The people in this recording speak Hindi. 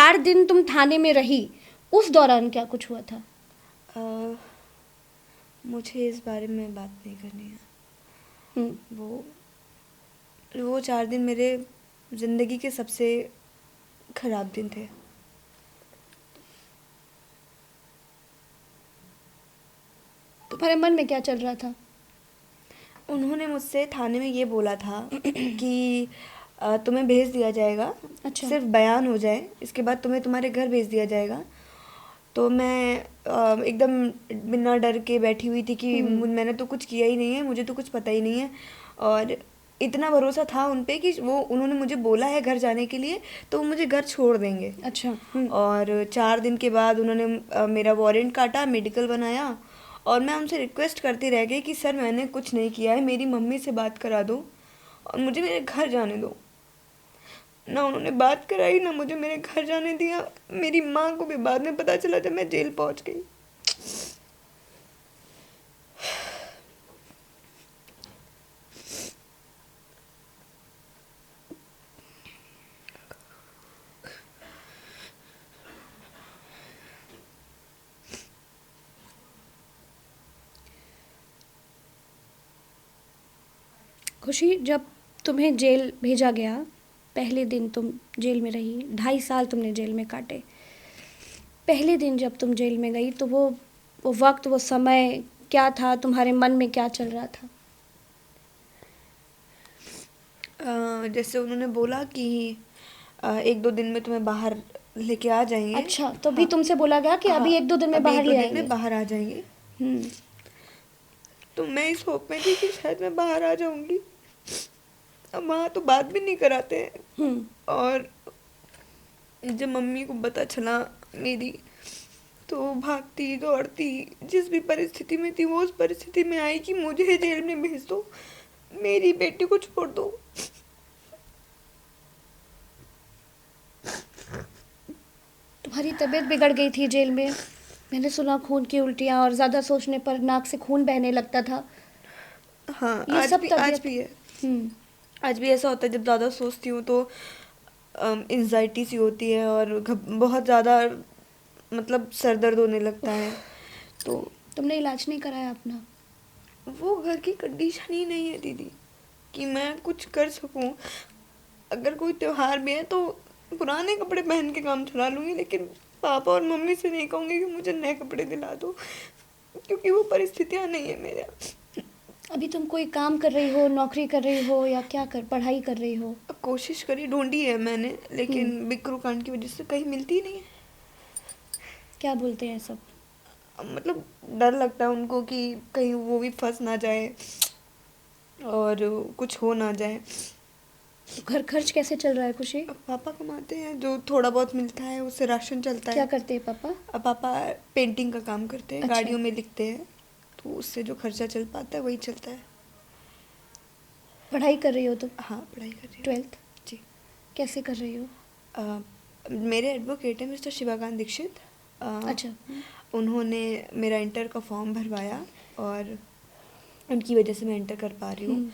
4 दिन तुम थाने में रही, उस दौरान क्या कुछ हुआ था? मुझे इस बारे में बात नहीं करनी है। हम्म, वो 4 दिन मेरे ज़िंदगी के सबसे ख़राब दिन थे। तुम्हारे मन में क्या चल रहा था? उन्होंने मुझसे थाने में ये बोला था कि तुम्हें भेज दिया जाएगा, अच्छा। सिर्फ बयान हो जाए, इसके बाद तुम्हें तुम्हारे घर भेज दिया जाएगा। तो मैं एकदम बिना डर के बैठी हुई थी कि मैंने तो कुछ किया ही नहीं है, मुझे तो कुछ पता ही नहीं है। और इतना भरोसा था उन पे कि वो उन्होंने मुझे बोला है घर जाने के लिए, तो वो मुझे घर छोड़ देंगे। अच्छा। और 4 दिन के बाद उन्होंने मेरा वारंट काटा, मेडिकल बनाया, और मैं उनसे रिक्वेस्ट करती रह गई कि सर मैंने कुछ नहीं किया है, मेरी मम्मी से बात करा दो और मुझे मेरे घर जाने दो। ना उन्होंने बात कराई, ना मुझे मेरे घर जाने दिया। मेरी माँ को भी बाद में पता चला जब मैं जेल पहुँच गई। खुशी, जब तुम्हें जेल भेजा गया, पहले दिन तुम जेल में रही, 2.5 साल तुमने जेल में काटे। पहले दिन जब तुम जेल में गई तो वो वक्त, वो समय क्या था, तुम्हारे मन में क्या चल रहा था? जैसे उन्होंने बोला कि 1-2 दिन में तुम्हें बाहर लेके आ जाएंगे। अच्छा, तो भी हाँ, तुमसे बोला गया कि हाँ, अभी 1-2 दिन में अभी बाहर 1-2 ले दिन आएंगे? में बाहर आ जाएंगे। हम्म। तो मैं इस होप में थी कि शायद मैं बाहर आ जाऊंगी। अब वहाँ तो बात भी नहीं कराते हैं। और जब मम्मी को पता चला मेरी, तो वो भागती दौड़ती, जिस भी परिस्थिति में थी वो उस परिस्थिति में आई कि मुझे जेल में भेज दो, मेरी बेटी को छोड़ दो। तुम्हारी तबीयत बिगड़ गई थी जेल में, मैंने सुना खून की उल्टियाँ, और ज़्यादा सोचने पर नाक से खून बहने लगता था। हाँ, ये आज सब भी आज तबीयत। भी है। हम्म। आज भी ऐसा होता है, जब ज़्यादा सोचती हूँ तो एंजाइटी सी होती है और बहुत ज़्यादा, मतलब सर दर्द होने लगता है। तो तुमने इलाज नहीं कराया अपना? वो घर की कंडीशन ही नहीं है दीदी कि मैं कुछ कर सकूं। अगर कोई त्योहार भी है तो पुराने कपड़े पहन के काम चला लूँगी, लेकिन पापा और मम्मी से नहीं कहूँगी कि मुझे नए कपड़े दिला दो, क्योंकि वो परिस्थितियाँ नहीं है मेरे। अभी तुम कोई काम कर रही हो, नौकरी कर रही हो, या क्या पढ़ाई कर रही हो? अब कोशिश करी, ढूंढी है मैंने, लेकिन बिक्रू कांड की वजह से कहीं मिलती ही नहीं है। क्या बोलते हैं सब? मतलब डर लगता है उनको कि कहीं वो भी फंस ना जाए और कुछ हो ना जाए। तो घर खर्च कैसे चल रहा है खुशी? अब पापा कमाते हैं, जो थोड़ा बहुत मिलता है उससे राशन चलता क्या है। करते हैं पापा? अब पापा पेंटिंग का काम करते हैं, अच्छा। गाड़ियों में लिखते हैं, तो उससे जो खर्चा चल पाता है वही चलता है। पढ़ाई कर रही हो तुम? हाँ, पढ़ाई कर रही हूँ। 12th? जी। कैसे कर रही हो? मेरे एडवोकेट हैं मिस्टर शिवाकांत दीक्षित। अच्छा। उन्होंने मेरा इंटर का फॉर्म भरवाया और उनकी वजह से मैं इंटर कर पा रही हूँ।